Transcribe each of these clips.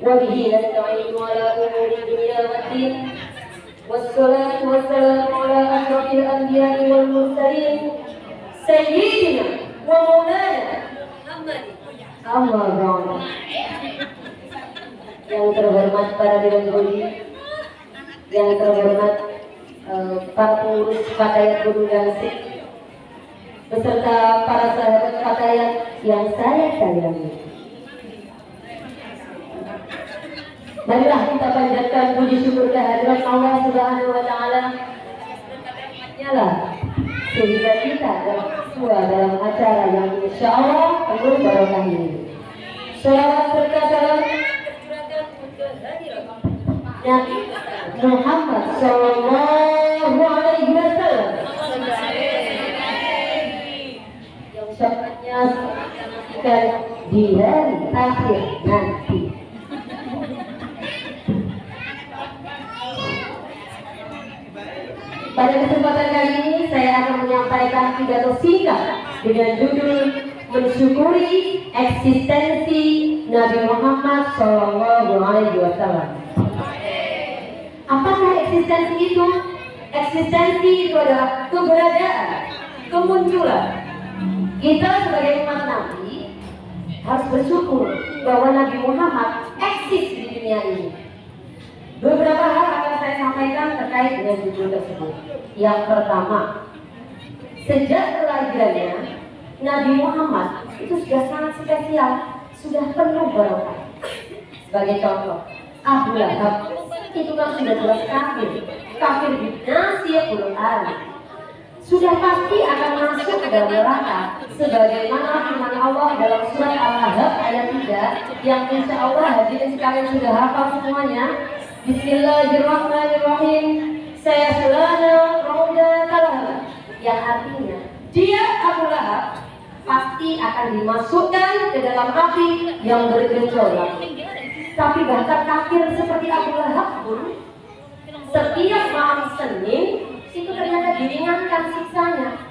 وبه نستعين على أمور الدنيا والدين والصلاة والسلام على أشرف الأنبياء والمرسلين سيدنا ومولانا Muhammad. Yang terhormat para dewan guru, yang terhormat para pengurus Fatayat Gunung Gangsing, beserta para sahabat Fatayat yang saya sayangi. Marilah kita panjatkan puji syukur kehadirat Allah Subhanahu wa taala sehingga kita dapat kesuai dalam acara yang insyaallah penuh barokah ini. Salawat serta salam Nabi Muhammad sallallahu alaihi wasallam yang syafaatnya akan di hari akhir nanti. Pada kesempatan kali ini saya akan menyampaikan pidato singkat dengan judul mensyukuri eksistensi Nabi Muhammad Shallallahu Alaihi Wasallam. Apakah eksistensi itu? Eksistensi itu adalah keberadaan, kemunculan. Kita sebagai umat Nabi harus bersyukur bahwa Nabi Muhammad eksis di dunia ini. Beberapa hal akan saya sampaikan terkait dengan judul tersebut. Yang pertama, sejak kelahirannya Nabi Muhammad itu sudah sangat spesial, sudah penuh barokah. Sebagai contoh, Abu Lahab itu kan sudah jelas kafir binasi Quran. Sudah pasti akan masuk ke dalam neraka, sebagaimana firman Allah dalam surat Al-Ahzab ayat 3 yang insya Allah hadirin sekalian sudah hafal semuanya. Bismillahirrahmanirrahim. Saya selana roda kalahab, yang artinya dia Abu Lahab pasti akan dimasukkan ke dalam api yang bergejolak. Tapi bahkan kafir seperti Abu Lahab pun setiap malam Senin itu ternyata diringankan siksanya.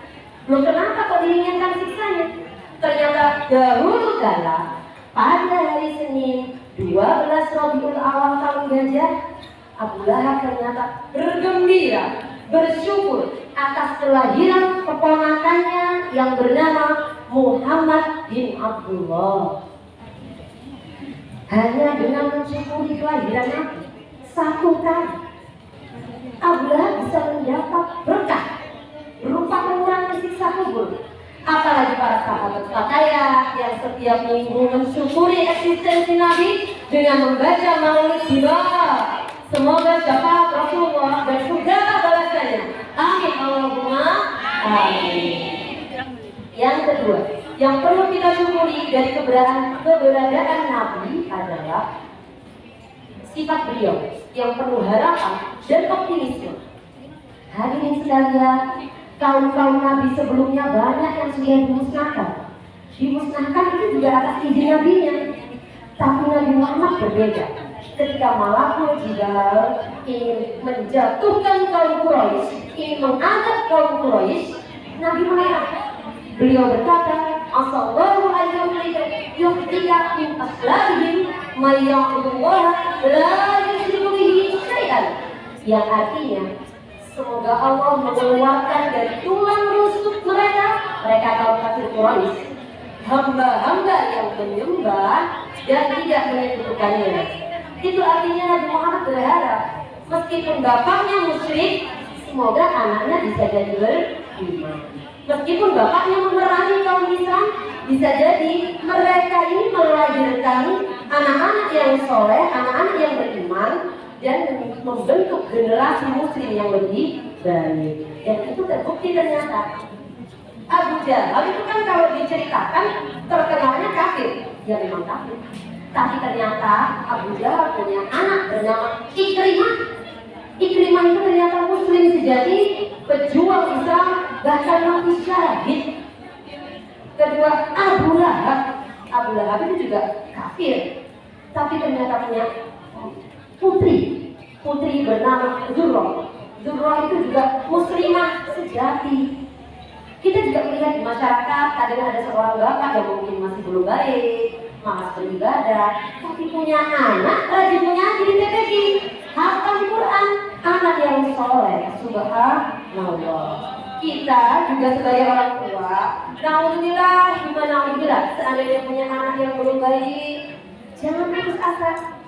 Loh, kenapa kok diringankan siksanya? Ternyata dahulu kala pada hari Senin 12 Rabiul Awal tahun Gajah, Abu Lahab ternyata bergembira, bersyukur atas kelahiran keponakannya yang bernama Muhammad bin Abdullah. Hanya dengan mensyukuri kelahiran Nabi satu kali, Abu Lahab bisa mendapat berkah berupa pengurangan siksa kubur. Apalagi para sahabat Fatayat yang setiap minggu mensyukuri eksistensi Nabi dengan membaca maulid Jibril. Semoga syafaat Rasulullah dan segala balasannya. Amin Allahumma amin. Yang kedua, yang perlu kita syukuri dari keberadaan Nabi adalah sifat beliau yang penuh harapan dan optimisme. Hadirin sekalian, kaum Nabi sebelumnya banyak yang sudah dimusnahkan. Dimusnahkan itu juga atas izin Nabinya. Tapi Nabi Muhammad berbeda. Ketika Malakul Jibril ingin menjatuhkan kaum Quraisy, ingin mengangkat kaum Quraisy, Nabi menolak. Beliau berkata, "Asallahu alaihi yuhtika min aslabihim may ya'budullah la yusyriku bihi syai'an." Yang artinya, semoga Allah mengeluarkan dari tulang rusuk mereka kaum kafir Quraisy, hamba-hamba yang menyembah dan tidak menyekutukannya. Itu artinya Nabi Muhammad berharap meskipun bapaknya musyrik, semoga anaknya bisa jadi beriman. Meskipun bapaknya memerangi kaum Islam, bisa jadi mereka ini melahirkan anak-anak yang soleh, anak-anak yang beriman, dan membentuk generasi muslim yang lebih baik. Dan itu terbukti ternyata. Abu Jahal itu kan kalau diceritakan terkenalnya kafir, ya memang kafir. Tapi ternyata Abu Jahal punya anak bernama Ikrimah. Ikrimah itu ternyata muslim sejati, pejuang Islam, bahkan mati syahid. Kedua, Abu Lahab itu juga kafir, tapi ternyata punya putri bernama Zurrah. Zurrah itu juga muslimah sejati. Kita juga melihat di masyarakat kadang ada seorang bapak yang mungkin masih belum baik, malas beribadah, tapi punya anak rajin mengaji di TPQ, hafal Quran, anak yang soleh, subhanallah. Kita juga sebagai orang tua, naudzubillah, seandainya punya anak yang belum baik, jangan putus asa.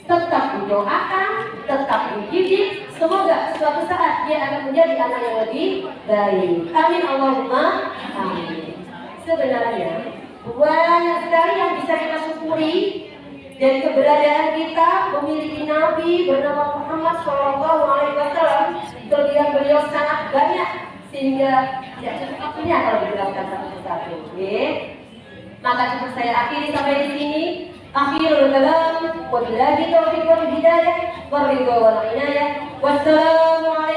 Tetap didoakan, tetap dididik. Semoga suatu saat dia akan menjadi anak yang lebih baik. Amin Allahumma amin. Sebenarnya banyak sekali yang bisa kita syukuri dari keberadaan kita memiliki Nabi bernama Muhammad SAW. Kelebihan beliau sangat banyak sehingga tidak cukup waktunya kalau dijelaskan satu persatu. Maka cukup saya akhiri sampai di sini. Akhirul kalam, wabillahi taufiq wal hidayah, waridho wal inayah. Wassalamualaikum